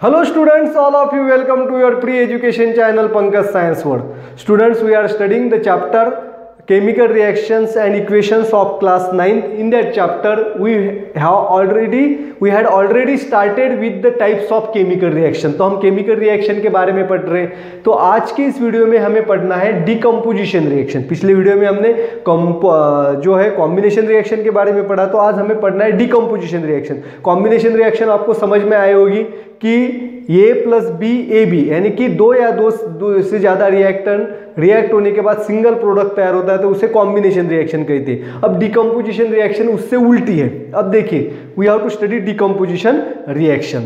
Hello students, all of you welcome to your pre-education channel Pankaj Science World. Students, we are studying the chapter Chemical Reactions and Equations of class 9th. In that chapter, we had already started with the types of chemical reaction. तो हम chemical reaction के बारे में पढ़ रहे हैं. तो आज की इस वीडियो में हमें पढ़ना है decomposition reaction. पिछले वीडियो में हमने जो है combination reaction के बारे में पढ़ा, तो आज हमें पढ़ना है decomposition reaction. Combination reaction आपको समझ में आई होगी कि A plus B A B यानी कि दो या दो से ज्यादा रिएक्ट होने के बाद सिंगल प्रोडक्ट तैयार होता है, तो उसे कॉम्बिनेशन रिएक्शन कहते हैं. अब डिकम्पोजिशन रिएक्शन उससे उल्टी है. अब देखिए, we have to study decomposition reaction.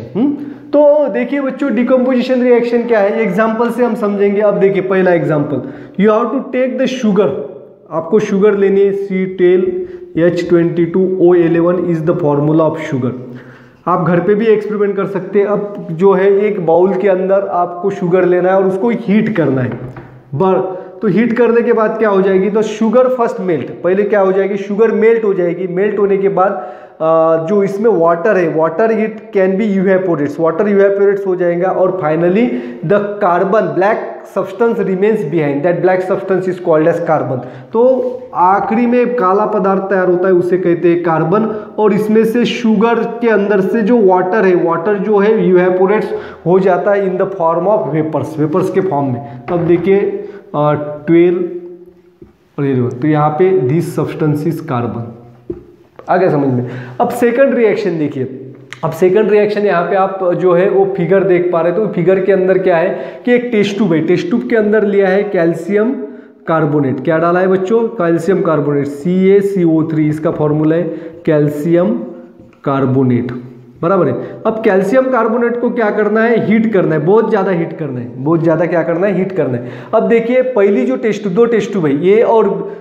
तो देखिए बच्चों, डिकम्पोजिशन रिएक्शन क्या है, एग्जांपल से हम समझेंगे. अब देखिए पहला example, you have to take the sugar. आपको शुगर लेनी है. C12H22O11 is the formula of sugar. आप घर पे भी एक्सपेरिमेंट कर सकते हैं. अब जो है एक बाउल के अंदर आपको शुगर लेना है और उसको हीट करना है. तो हीट करने के बाद क्या हो जाएगी, तो शुगर फर्स्ट मेल्ट. पहले क्या हो जाएगी, शुगर मेल्ट हो जाएगी. मेल्ट होने के बाद जो इसमें वाटर है, water it can be evaporates, water evaporates हो जाएगा. और finally the carbon black substance remains behind, that black substance is called as carbon. तो आखिरी में काला पदार्थ तैयार होता है, उसे कहते हैं कार्बन. और इसमें से शुगर के अंदर से जो वाटर है, वाटर जो है इवेपोरेट्स हो जाता है in the form of vapours, vapours के फॉर्म में. तब देखिए 12 तो यहाँ पे दिस सब्सटेंस इज कार्बन. आगे समझ में. अब सेकंड रिएक्शन देखिए. अब सेकंड रिएक्शन यहाँ पे आप जो है वो फिगर देख पा रहे हैं. तो फिगर के अंदर क्या है कि एक टेस्ट ट्यूब है. टेस्ट ट्यूब के अंदर लिया है कैल्शियम कार्बोनेट. क्या डाला है बच्चों, कैल्शियम कार्बोनेट, CaCO3 इसका फॉर्मूला है कैल्शियम कार्बोनेट, बराबर है. अब कैल्शियम कार्बोनेट को क्या करना है, हीट करना है, बहुत ज्यादा हीट करना है, बहुत ज्यादा क्या करना है, हीट करना है. अब देखिए पहली जो टेस्ट ट्यूब, दो टेस्ट ट्यूब है, ए और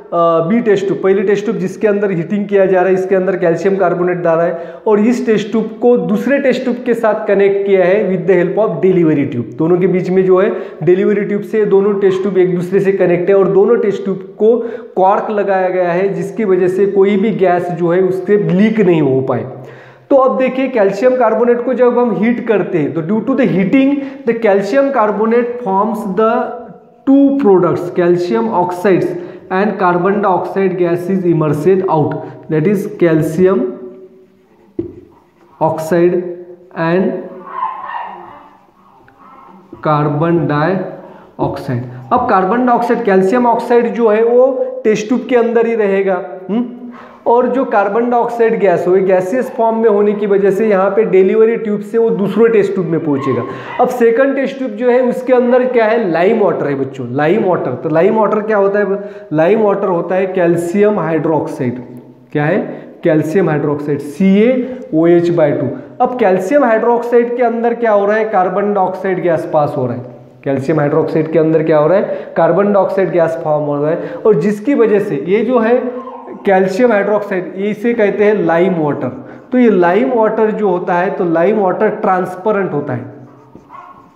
बी टेस्ट ट्यूब. पहली टेस्ट ट्यूब जिसके अंदर हीटिंग किया जा रहा है, इसके अंदर कैल्शियम कार्बोनेट डाला है. और इस टेस्ट ट्यूब को दूसरे टेस्ट ट्यूब के साथ कनेक्ट किया है with the help of delivery tube. दोनों के बीच में जो है डिलीवरी ट्यूब से दोनों टेस्ट ट्यूब एक दूसरे से कनेक्ट है. और दोनों टेस्ट ट्यूब को कॉर्क लगाया गया है, जिसकी वजह से कोई भी गैस जो है उससे लीक नहीं हो पाए. तो अब देखिए कैल्शियम कार्बोनेट को जब हम हीट करते हैं, तो due to the heating the calcium carbonate forms the two products, calcium oxides and carbon dioxide gas is immersed out, that is calcium oxide and carbon dioxide. अब कार्बन डाइऑक्साइड, कैल्शियम ऑक्साइड जो है वो test tube के अंदर ही रहेगा. और जो carbon dioxide gas हो, गैसियस फॉर्म में होने की वजह से यहाँ पे डिलीवरी ट्यूब से वो दूसरे टेस्ट ट्यूब में पहुंचेगा. अब सेकंड टेस्ट ट्यूब जो है उसके अंदर क्या है, लाइम वाटर है बच्चों, लाइम वाटर. तो लाइम वाटर क्या होता है, लाइम वाटर होता है कैल्शियम हाइड्रोक्साइड. क्या है, कैल्शियम हाइड्रोक्साइड, CaOH/2. अब कैल्शियम हाइड्रोक्साइड के अंदर क्या हो रहा है, कार्बन डाइऑक्साइड गैस पास हो रहा है. कैल्शियम हाइड्रोक्साइड के अंदर क्या हो रहा है, कार्बन डाइऑक्साइड गैस फॉर्म हो रहा है. और जिसकी वजह से ये जो है कैल्शियम हाइड्रोक्साइड, इसे कहते हैं लाइम वाटर. तो ये लाइम वाटर जो होता है, तो लाइम वाटर ट्रांसपेरेंट होता है.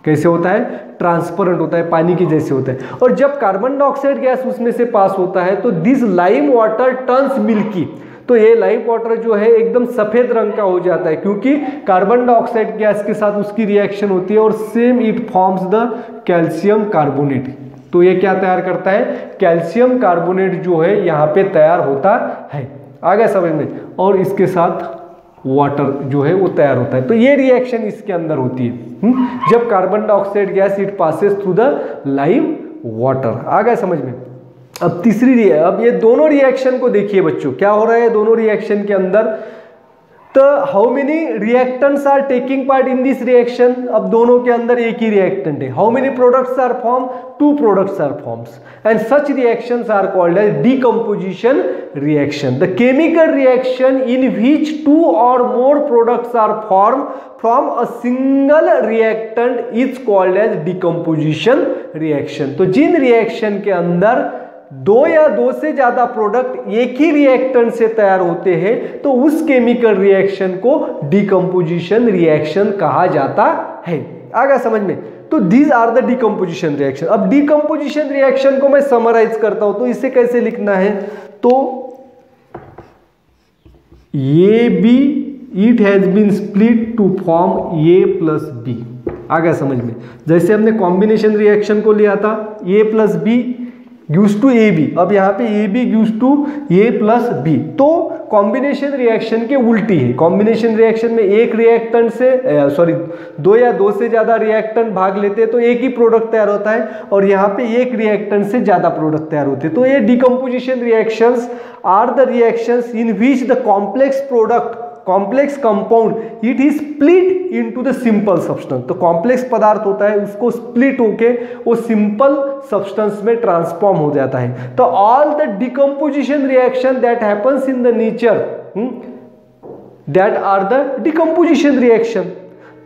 कैसे होता है, ट्रांसपेरेंट होता है, पानी की जैसे होता है. और जब कार्बन डाइऑक्साइड गैस उसमें से पास होता है, तो this lime water turns milky. तो ये लाइम वाटर जो है एकदम सफेद रंग का हो जाता है, क्योंकि कार्बन डाइऑक्साइड गैस के साथ उसकी रिएक्शन होती है. और same it forms the calcium carbonate. तो ये क्या तैयार करता है, कैल्शियम कार्बोनेट जो है यहाँ पे तैयार होता है. आ गया समझ में. और इसके साथ वाटर जो है वो तैयार होता है. तो ये रिएक्शन इसके अंदर होती है जब carbon dioxide gas it passes through the lime water. आ गया समझ में. अब तीसरी, अब ये दोनों रिएक्शन को देखिए बच्चों, क्या हो रहा है दोनों रिएक्शन के अंदर. तो how many reactants are taking part in this reaction. अब दोनों के अंदर एक ही रिएक्टेंट है. How many products are form, two products are forms. And such reactions are called as decomposition reaction. The chemical reaction in which two और more products are form from a single reactant is called as decomposition reaction. तो जिन reaction के अंदर दो या दो से ज्यादा प्रोडक्ट एक ही रिएक्टेंट से तैयार होते हैं, तो उस केमिकल रिएक्शन को डिकम्पोजिशन रिएक्शन कहा जाता है. आ गया समझ में. तो these are the decomposition reaction. अब डिकम्पोजिशन रिएक्शन को मैं समराइज करता हूं, तो इसे कैसे लिखना है, तो ये B, it has been split to form A plus B. आ गया समझ में। जैसे हमने कॉम्बिनेशन रिएक्शन को लिया था A plus B gives to AB, अब यहाँ पे AB gives to A plus B, तो कॉम्बिनेशन रिएक्शन के उल्टी है। कॉम्बिनेशन रिएक्शन में एक रिएक्टेंट से दो या दो से ज्यादा रिएक्टेंट भाग लेते हैं तो एक ही प्रोडक्ट तैयार होता है, और यहाँ पे एक रिएक्टेंट से ज्यादा प्रोडक्ट तैयार होते हैं। तो ये decomposition reactions are the reactions in which the complex product complex compound it is split into the simple substance. तो कॉम्प्लेक्स पदार्थ होता है उसको स्प्लिट होके वो सिंपल सब्सटेंस में ट्रांसफॉर्म हो जाता है। तो all the decomposition reaction that happens in the nature that are the decomposition reaction.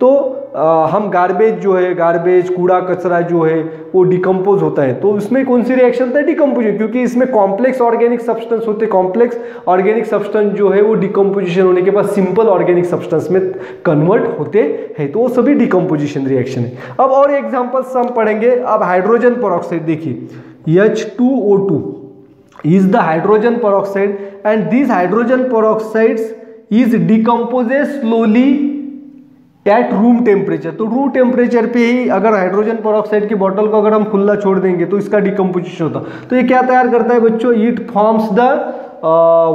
तो हम गार्बेज जो है, गार्बेज कूड़ा कचरा जो है वो डिकम्पोज होता है, तो उसमें कौन सी रिएक्शन होता है? डिकम्पोजिशन, क्योंकि इसमें कॉम्प्लेक्स ऑर्गेनिक सब्सटेंस होते हैं। कॉम्प्लेक्स ऑर्गेनिक सब्सटेंस जो है वो डिकम्पोजिशन होने के बाद सिंपल ऑर्गेनिक सब्सटेंस में कन्वर्ट होते हैं, तो वो सभी डिकम्पोजिशन रिएक्शन है। अब और एग्जांपल्स हम पढ़ेंगे। अब हाइड्रोजन पेरोक्साइड देखिए, H2O2 is the hydrogen peroxide and these hydrogen peroxides is decomposes slowly at room temperature. तो रूम टेम्परेचर पे ही अगर हाइड्रोजन पेरोक्साइड की बोतल को अगर हम खुला छोड़ देंगे तो इसका डिकम्पोजिशन होता। तो ये क्या तैयार करता है बच्चों? It forms the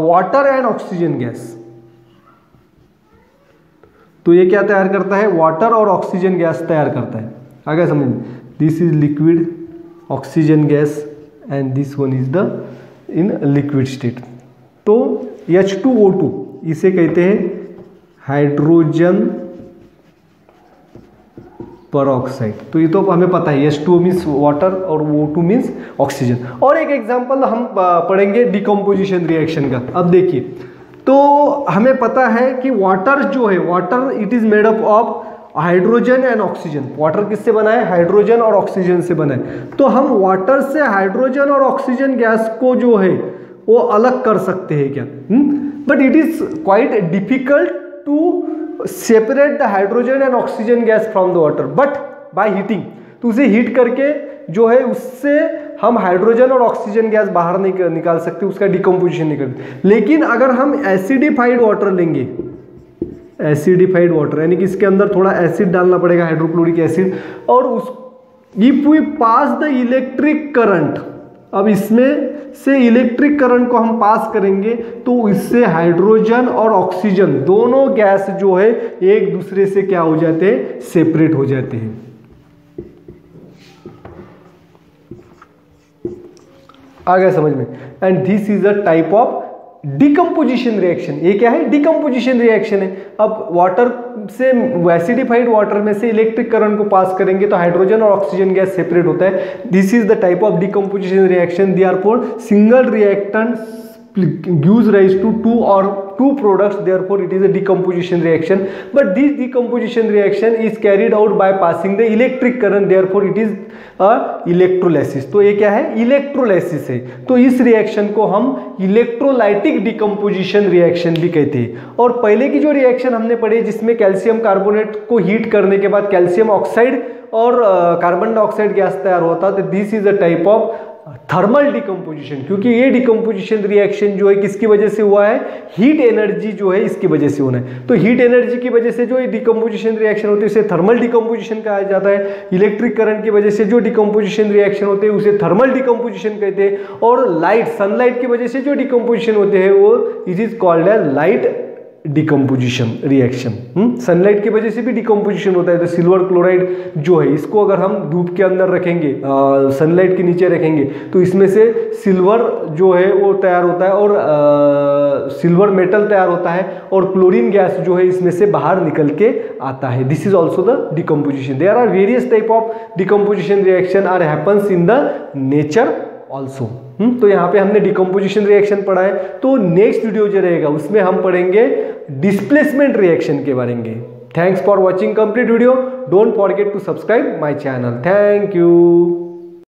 water and oxygen gas. तो ये क्या तैयार करता है? वाटर और ऑक्सीजन गैस तैयार करता है। आगे समझ, this is liquid oxygen gas and this one is the in liquid state. तो H2O2 इसे कहते हैं हाइड्रोजन पेरोक्साइड। तो ये तो हमें पता है, H2O मीन्स वाटर और O2 मीन्स ऑक्सीजन। और एक एग्जांपल हम पढ़ेंगे डिकम्पोजिशन रिएक्शन का। अब देखिए, तो हमें पता है कि वाटर जो है, water it is made up of hydrogen and oxygen. Water किससे बना है? हाइड्रोजन और ऑक्सीजन से बना है। तो हम वाटर से हाइड्रोजन और ऑक्सीजन गैस को जो है वो अलग कर सकते हैं क्या? But it is quite difficult to separate the hydrogen and oxygen gas from the water, but by heating. तो उसे हीट करके जो है उससे हम हाइड्रोजन और ऑक्सीजन गैस बाहर नहीं निकाल सकते, उसका डिकम्पोजिशन नहीं करते। लेकिन अगर हम एसिडिफाइड वाटर लेंगे, एसिडिफाइड वाटर यानी कि इसके अंदर थोड़ा एसिड डालना पड़ेगा, हाइड्रोक्लोरिक एसिड, और उस if we pass the electric current, अब इसमें से इलेक्ट्रिक करंट को हम पास करेंगे तो इससे हाइड्रोजन और ऑक्सीजन दोनों गैस जो है एक दूसरे से क्या हो जाते हैं? सेपरेट हो जाते हैं। आ गया समझ में? And this is a type of decomposition reaction. ये क्या है? डिकम्पोजिशन रिएक्शन है। अब वाटर से, एसिडिफाइड वाटर में से इलेक्ट्रिक करंट को पास करेंगे तो हाइड्रोजन और ऑक्सीजन गैस सेपरेट होता है। This is the type of decomposition reaction. Therefore single reactant gives rise to two products, therefore it is a decomposition reaction. But this decomposition reaction is carried out by passing the electric current, therefore it is a electrolysis. तो ये क्या है? Electrolysis है। तो इस reaction को हम electrolytic decomposition reaction भी कहते हैं। और पहले की जो रिएक्शन हमने पढ़ी जिसमें कैल्शियम कार्बोनेट को हीट करने के बाद कैल्शियम ऑक्साइड और कार्बन डाइऑक्साइड गैस तैयार होता, तो this is a type of thermal decomposition. क्योंकि ये डिकम्पोजिशन रिएक्शन जो है किसकी वजह से हुआ है? हीट एनर्जी जो है इसकी वजह से होना है। तो हीट एनर्जी की वजह से जो डिकम्पोजिशन रिएक्शन होती है उसे थर्मल डिकम्पोजिशन कहा जाता है। इलेक्ट्रिक करंट की वजह से जो डिकम्पोजिशन रिएक्शन होते हैं उसे थर्मल डिकम्पोजिशन कहते हैं। और लाइट, सनलाइट की वजह से जो डिकम्पोजिशन होते हैं वो it is called as light decomposition reaction. Sunlight की वजह से भी डिकम्पोजिशन होता है। तो सिल्वर क्लोराइड जो है इसको अगर हम धूप के अंदर रखेंगे, सनलाइट के नीचे रखेंगे, तो इसमें से सिल्वर जो है वो तैयार होता है और सिल्वर मेटल तैयार होता है और क्लोरीन गैस जो है इसमें से बाहर निकल के आता है। This is also the decomposition. There are various type of decomposition reaction are happens in the nature also. तो यहाँ पे हमने डिकम्पोजिशन रिएक्शन पढ़ा है। तो नेक्स्ट वीडियो जो रहेगा उसमें हम पढ़ेंगे डिस्प्लेसमेंट रिएक्शन के बारे में। Thanks for watching complete video. Don't forget to subscribe my channel. Thank you.